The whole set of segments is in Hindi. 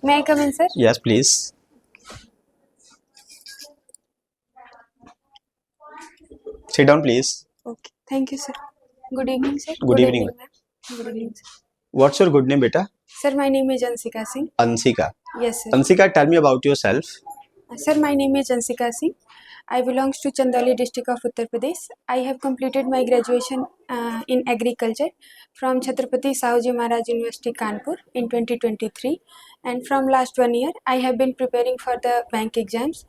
May I come in, sir? Yes, please. Sit down, please. Okay. Thank you, sir. Good evening, sir. Good evening. ma'am. Good evening, sir. What's your good name, beta? Sir, my name is Ansika Singh. Ansika. Yes, sir. Ansika, tell me about yourself. Sir, my name is Ansika Singh. I belongs to Chandauli district of Uttar Pradesh. I have completed my graduation in agriculture from Chhatrapati Sahuji Maharaj University, Kanpur in 2023. And from last 1 year, I have been preparing for the bank exams.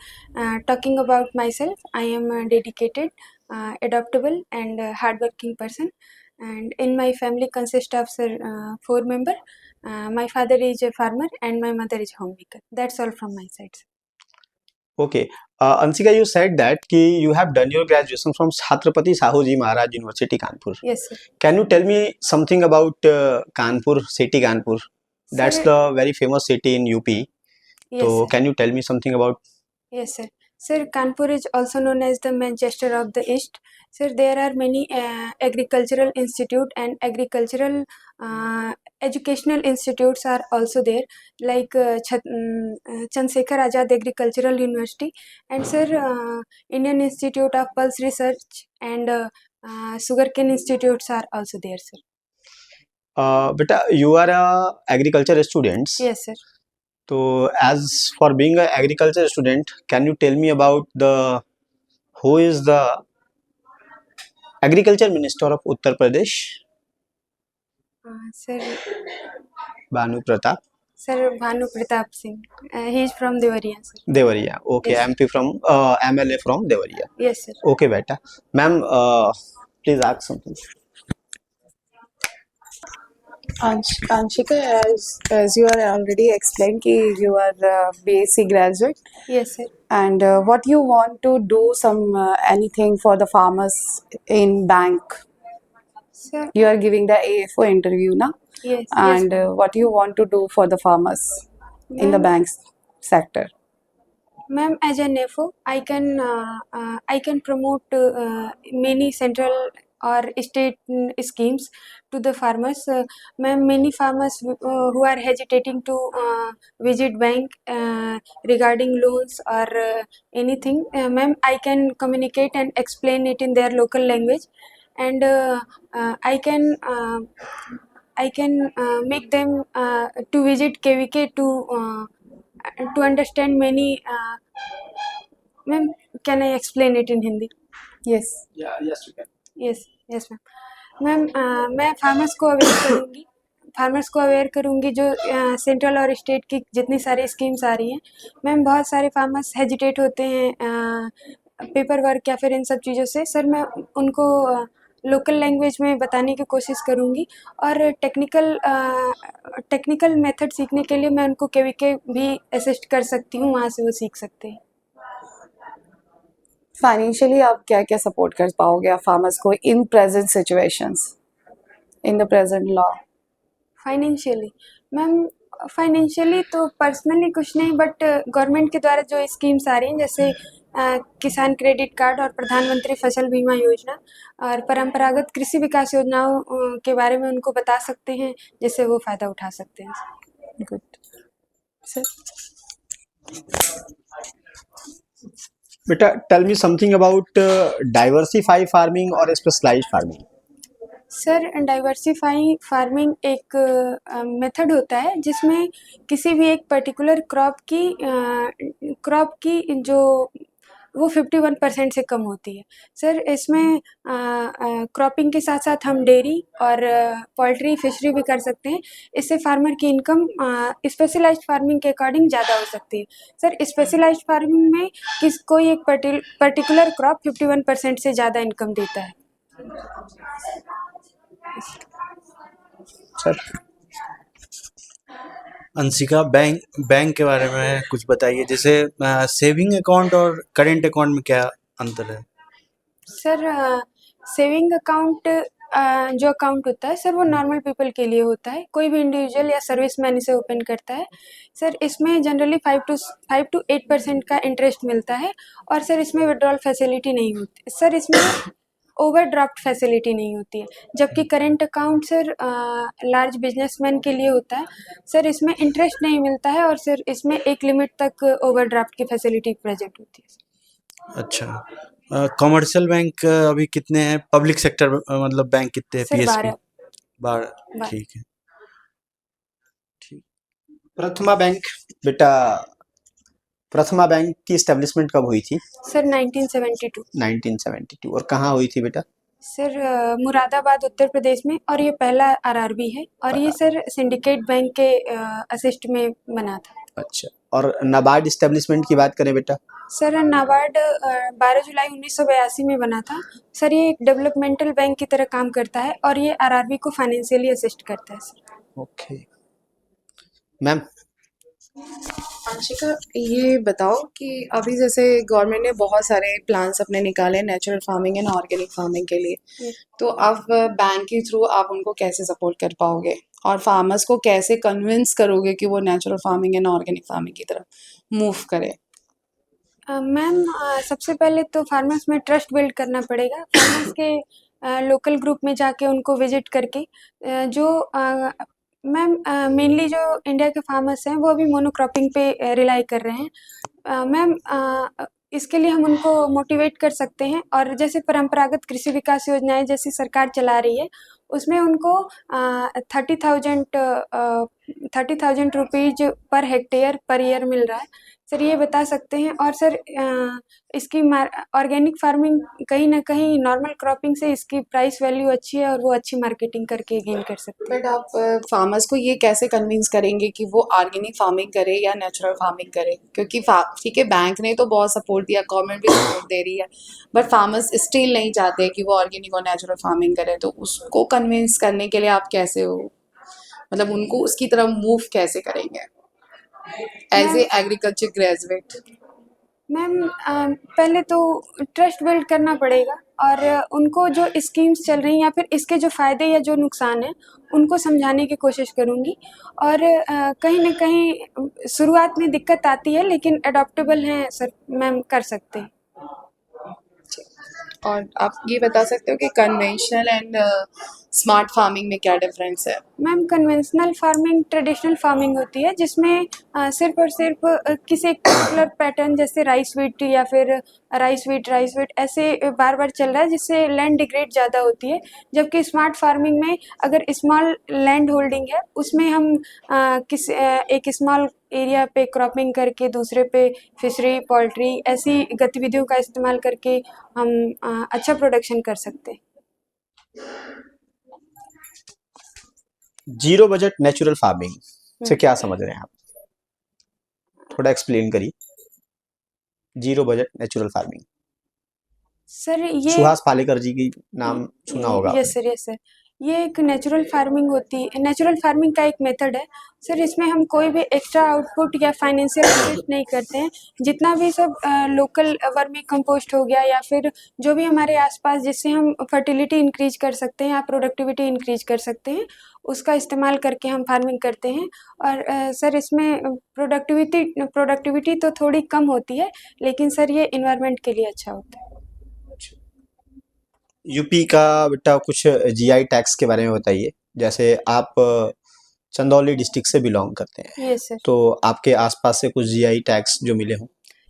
Talking about myself, I am a dedicated, adaptable and hardworking person. And in my family consists of four members. My father is a farmer and my mother is homemaker. That's all from my side, sir. Okay. Ansika, you said that you have done your graduation from Chhatrapati Sahuji Maharaj University, Kanpur. Yes, sir. Can you tell me something about Kanpur, city Kanpur? That's Sir, the very famous city in UP. yes, So, sir. can you tell me something about? Yes, sir. Sir, Kanpur is also known as the Manchester of the East. Sir, there are many agricultural institute and agricultural educational institutes are also there, like Chandrasekhar Azad Agricultural University, and sir, Indian Institute of Pulse Research and Sugarcane Institutes are also there, sir. Beta, you are a agriculture student. Yes, sir. So, as for being an agriculture student, can you tell me about who is the agriculture minister of Uttar Pradesh? Sir, Bhanu Pratap Sir Bhanu Pratap Singh. He is from Devariya, sir. Devariya. Okay, Yes. MP from MLA from Devariya. Yes, sir. Okay, beta. Ma'am, please ask something. Anshika, as you are already explained, ki you are a BSc graduate, Yes, sir. and what you want to do anything for the farmers in bank. Sir, You are giving the AFO interview, na? yes, yes, And what you want to do for the farmers in the ma'am. banks sector. Ma'am, as an FO, I can promote many central or state schemes to the farmers. Ma'am, many farmers who are hesitating to visit bank regarding loans or anything, ma'am, I can communicate and explain it in their local language, and I can make them to visit KVK to understand many. Ma'am, can I explain it in Hindi? Yes. Yeah, yes, you can. Yes, yes, ma'am. Ma'am, मैं फार्मर्स को अवेयर करूँगी जो सेंट्रल और स्टेट की जितनी सारी स्कीम्स आ रही हैं. मैम, बहुत सारे फार्मर्स हेजिटेट होते हैं पेपर वर्क या फिर इन सब चीज़ों से. सर, मैं उनको लोकल लैंग्वेज में बताने की कोशिश करूँगी, और टेक्निकल मेथड सीखने के लिए मैं उनको केवीके भी असिस्ट कर सकती हूँ, वहाँ से वो सीख सकते हैं. फाइनेंशियली आप क्या क्या सपोर्ट कर पाओगे आप फार्मर्स को in present situations in the present law? Financially ma'am, financially तो पर्सनली कुछ नहीं, बट गवर्नमेंट के द्वारा जो स्कीम्स आ रही हैं, जैसे किसान क्रेडिट कार्ड और प्रधानमंत्री फसल बीमा योजना और परंपरागत कृषि विकास योजनाओं के बारे में उनको बता सकते हैं, जिससे वो फ़ायदा उठा सकते हैं. Good sir. Beta, tell me something about diversify farming or specialized farming. Sir, diversify farming एक मेथड होता है जिसमें किसी भी एक पर्टिकुलर क्रॉप की जो वो 51% से कम होती है. सर, इसमें क्रॉपिंग के साथ साथ हम डेयरी और पोल्ट्री फिशरी भी कर सकते हैं. इससे फार्मर की इनकम स्पेशलाइज्ड फार्मिंग के अकॉर्डिंग ज़्यादा हो सकती है. सर, स्पेशलाइज्ड फार्मिंग में कोई एक पर्टिकुलर क्रॉप 51% से ज़्यादा इनकम देता है. सर, अंशिका, बैंक के बारे में कुछ बताइए. जैसे सेविंग अकाउंट और करेंट अकाउंट में क्या अंतर है? सर, सेविंग अकाउंट जो अकाउंट होता है सर, वो नॉर्मल पीपल के लिए होता है. कोई भी इंडिविजुअल या सर्विसमैन इसे ओपन करता है. सर, इसमें जनरली 5 to 8% का इंटरेस्ट मिलता है, और सर इसमें विड्रॉल फैसिलिटी नहीं होती. सर, इसमें ओवरड्राफ्ट फैसिलिटी नहीं होती है, जबकि current account sir large businessman के लिए होता है। सर इसमें इंटरेस्ट नहीं मिलता है और सर इसमें एक लिमिट तक ओवरड्राफ्ट की फैसिलिटी प्रेजेंट होती है। अच्छा, कॉमर्शियल बैंक अभी कितने हैं? पब्लिक सेक्टर मतलब बैंक कितने हैं? Sir PSP 12। 12। ठीक है। प्रथमा बैंक बेटा, प्रथमा बैंक की एस्टेब्लिशमेंट कब हुई थी? सर 1972। 1972। और कहाँ हुई थी बेटा? सर मुरादाबाद उत्तर प्रदेश में, और ये पहला आरआरबी है, और ये सर सिंडिकेट बैंक के असिस्ट में बना था। अच्छा, और नाबार्ड एस्टेब्लिशमेंट की बात करें बेटा? सर नाबार्ड 12 जुलाई 1982 में बना था। सर ये एक डेवलपमेंटल बैंक की तरह काम करता है और ये आरआरबी को फाइनेंशियली असिस्ट करता है सर। Okay ma'am. आंशिका, ये बताओ कि अभी जैसे गवर्नमेंट ने बहुत सारे प्लान्स अपने निकाले natural farming and organic farming के लिए, Yes. तो अब बैंक के थ्रू आप उनको कैसे सपोर्ट कर पाओगे और फार्मर्स को कैसे कन्विंस करोगे कि वो natural farming and organic farming की तरफ मूव करें? मैम सबसे पहले तो फार्मर्स में ट्रस्ट बिल्ड करना पड़ेगा। फार्मर्स के लोकल ग्रुप में जाके उनको विजिट करके जो मैम मेनली जो इंडिया के फार्मर्स हैं वो अभी मोनोक्रॉपिंग पे रिलाई कर रहे हैं। मैम इसके लिए हम उनको मोटिवेट कर सकते हैं, और जैसे परंपरागत कृषि विकास योजनाएं जैसी सरकार चला रही है उसमें उनको 30,000 rupees per hectare per year मिल रहा है। सर ये बता सकते हैं, और सर इसकी ऑर्गेनिक फार्मिंग कहीं ना कहीं नॉर्मल क्रॉपिंग से इसकी प्राइस वैल्यू अच्छी है और वो अच्छी मार्केटिंग करके गेन कर सकते हैं। बट आप फार्मर्स को ये कैसे कन्विंस करेंगे कि वो ऑर्गेनिक फार्मिंग करे या नेचुरल फार्मिंग करे? क्योंकि ठीक है, बैंक ने तो बहुत सपोर्ट दिया, गवर्नमेंट भी सपोर्ट दे रही है, बट फार्मर्स स्टिल नहीं चाहते कि वो ऑर्गेनिक और नेचुरल फार्मिंग करे, तो उसको कन्विंस करने के लिए आप कैसे हो, मतलब उनको उसकी तरफ मूव कैसे करेंगे as a agriculture graduate? Ma'am पहले तो ट्रस्ट बिल्ड करना पड़ेगा, और उनको जो स्कीम्स चल रही हैं या फिर इसके जो फ़ायदे या जो नुकसान हैं उनको समझाने की कोशिश करूँगी। और कहीं ना कहीं शुरुआत में दिक्कत आती है, लेकिन अडॉप्टेबल हैं सर, मैम कर सकते हैं। और आप ये बता सकते हो कि कन्वेंशनल एंड स्मार्ट फार्मिंग में क्या डिफरेंस है? Ma'am conventional farming traditional farming होती है, जिसमें सिर्फ और सिर्फ किसी एक पर्टिकुलर पैटर्न जैसे राइस वीट या फिर राइस वीट ऐसे बार बार चल रहा है, जिससे लैंड डिग्रेड ज़्यादा होती है। जबकि स्मार्ट फार्मिंग में अगर स्मॉल लैंड होल्डिंग है उसमें हम एक स्मॉल एरिया पे क्रॉपिंग करके दूसरे पे फिशरी पोल्ट्री ऐसी गतिविधियों का इस्तेमाल करके हम अच्छा प्रोडक्शन कर सकते हैं। जीरो बजट नेचुरल फार्मिंग से क्या समझ रहे हैं आप? थोड़ा एक्सप्लेन करिए। Zero budget natural farming, sir ये सुहास पालेकर जी की नाम सुना होगा यस सर, यस सर, ये एक नेचुरल फार्मिंग होती है, नेचुरल फार्मिंग का एक मेथड है सर। इसमें हम कोई भी एक्स्ट्रा आउटपुट या फाइनेंशियल इन्वेस्ट नहीं करते हैं। जितना भी सब लोकल वर्मी कंपोस्ट हो गया या फिर जो भी हमारे आसपास जिससे हम फर्टिलिटी इंक्रीज कर सकते हैं या प्रोडक्टिविटी इंक्रीज कर सकते हैं, उसका इस्तेमाल करके हम फार्मिंग करते हैं। और सर इसमें प्रोडक्टिविटी तो थोड़ी कम होती है, लेकिन सर ये इन्वायरमेंट के लिए अच्छा होता है। यूपी का बेटा कुछ जीआई टैक्स के बारे में बताइए। जैसे आप चंदौली डिस्ट्रिक्ट से बिलोंग करते हैं, यस सर, तो आपके आसपास से कुछ जीआई टैक्स जो मिले हों।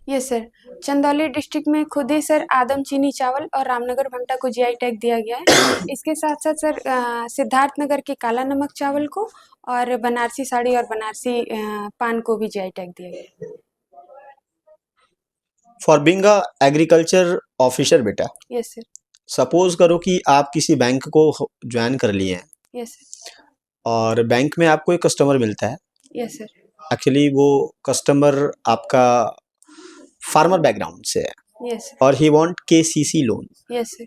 यस सर, चंदौली डिस्ट्रिक्ट में खुद ही सर आदम चीनी चावल और रामनगर भंटा को जीआई टैग दिया गया है। इसके साथ साथ सर सिद्धार्थनगर के काला नमक चावल को और बनारसी साड़ी और बनारसी पान को भी जीआई टैग दिया गया है। For being a agriculture officer बेटा, यस सर, सपोज करो कि आप किसी बैंक को ज्वाइन कर लिए हैं यस सर, और बैंक में आपको एक कस्टमर मिलता है। यस सर, एक्चुअली वो कस्टमर आपका फार्मर बैकग्राउंड से है यस और he want KCC loan. Sir, yes sir,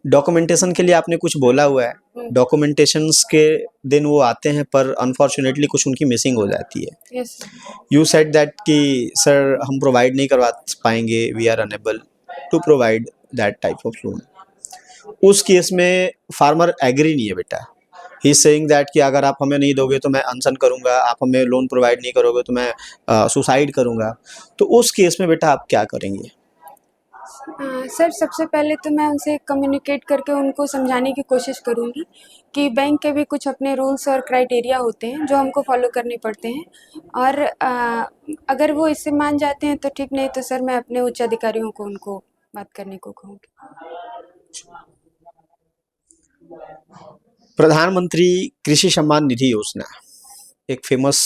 documentation के लिए आपने कुछ बोला हुआ है, डॉक्यूमेंटेशंस के दिन वो आते हैं पर अनफॉर्चुनेटली कुछ उनकी मिसिंग हो जाती है। Yes sir, you said that कि सर हम प्रोवाइड नहीं करवा पाएंगे, we are unable to provide that type of loan. उस केस में फार्मर एग्री नहीं है बेटा। ही इज सेइंग दैट कि अगर आप हमें नहीं दोगे तो मैं अनशन करूंगा, आप हमें लोन प्रोवाइड नहीं करोगे तो मैं सुसाइड करूंगा। तो उस केस में बेटा आप क्या करेंगे? सर सबसे पहले तो मैं उनसे कम्युनिकेट करके उनको समझाने की कोशिश करूँगी कि बैंक के भी कुछ अपने रूल्स और क्राइटेरिया होते हैं जो हमको फॉलो करने पड़ते हैं, और अगर वो इससे मान जाते हैं तो ठीक, नहीं तो सर मैं अपने उच्च अधिकारियों को उनको बात करने को कहूँगी। प्रधानमंत्री कृषि सम्मान निधि योजना एक फेमस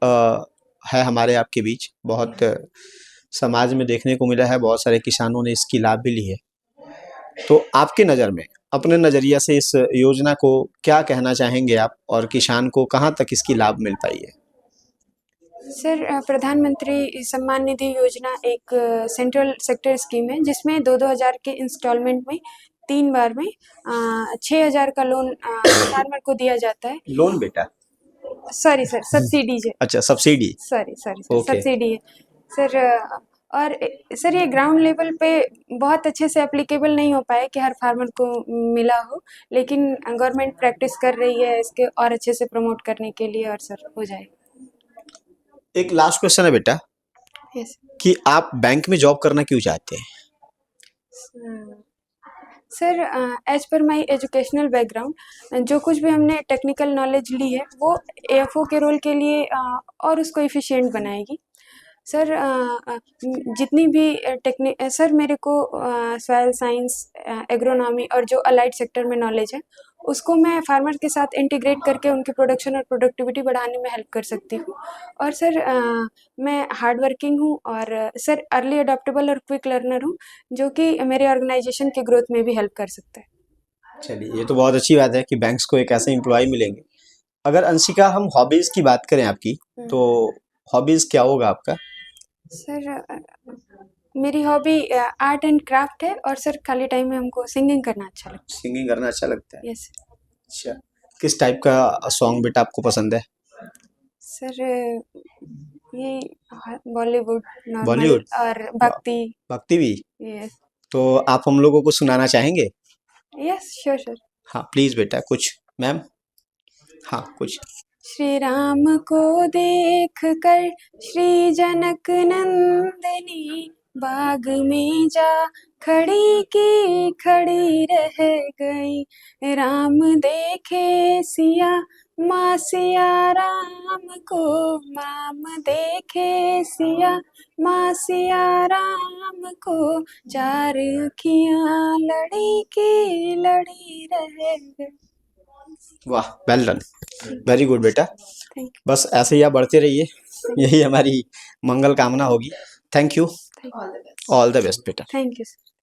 है हमारे आपके बीच, बहुत समाज में देखने को मिला है, बहुत सारे किसानों ने इसकी लाभ भी ली है। तो आपके नज़र में, अपने नज़रिया से इस योजना को क्या कहना चाहेंगे आप, और किसान को कहाँ तक इसकी लाभ मिल पाई है? सर प्रधानमंत्री सम्मान निधि योजना एक सेंट्रल सेक्टर स्कीम है जिसमें 2-2 हज़ार के इंस्टॉलमेंट में 3 बार में 6,000 का लोन फार्मर को दिया जाता है। लोन बेटा? सॉरी सर, सब्सिडी है। अच्छा, subsidy. Sorry sorry sir, okay. Subsidy है सर। और सर ये ग्राउंड लेवल पे बहुत अच्छे से एप्लीकेबल नहीं हो पाया कि हर फार्मर को मिला हो, लेकिन गवर्नमेंट प्रैक्टिस कर रही है इसके और अच्छे से प्रमोट करने के लिए, और सर हो जाए। एक लास्ट क्वेश्चन है बेटा, यस कि आप बैंक में जॉब करना क्यों चाहते हैं? Sir, as per my educational background जो कुछ भी हमने टेक्निकल नॉलेज ली है वो एएफओ के रोल के लिए और उसको इफ़िशिएंट बनाएगी। सर जितनी भी सर मेरे को सॉइल साइंस, एग्रोनॉमी और जो अलाइड सेक्टर में नॉलेज है उसको मैं फार्मर के साथ इंटीग्रेट करके उनकी प्रोडक्शन और प्रोडक्टिविटी बढ़ाने में हेल्प कर सकती हूँ। और सर मैं हार्ड वर्किंग हूँ, और सर अर्ली अडॉप्टेबल और क्विक लर्नर हूँ, जो कि मेरे ऑर्गेनाइजेशन के ग्रोथ में भी हेल्प कर सकता है। चलिए, ये तो बहुत अच्छी बात है कि बैंक्स को एक ऐसे एम्प्लॉय मिलेंगे। अगर अंशिका हम हॉबीज़ की बात करें आपकी, तो हॉबीज़ क्या होगा आपका? सर मेरी हॉबी आर्ट एंड क्राफ्ट है, और सर खाली टाइम में हमको सिंगिंग करना अच्छा लगता सिंगिंग करना अच्छा लगता है। है। यस अच्छा, किस टाइप का सॉन्ग बेटा आपको पसंद है? सर, ये बॉलीवुड नॉर्मल बॉलीवुड? और भक्ति। भक्ति भी? यस तो आप हम लोगों को सुनाना चाहेंगे? Yes sure sir. हाँ प्लीज़ बेटा, कुछ मैम। हाँ कुछ। श्री राम को देख कर श्री जनक नंदिनी बाग में जा खड़ी की खड़ी रह गई। राम देखे सिया माँ सिया राम को, माम देखे सिया माँ सिया राम को, चार अखियाँ लड़ी की लड़ी रह गई। वाह, वेल डन, वेरी गुड बेटा। थैंक बस ऐसे ही आप बढ़ते रहिए, यही हमारी मंगल कामना होगी। Thank you, all the best. All the best बेटा। You sir.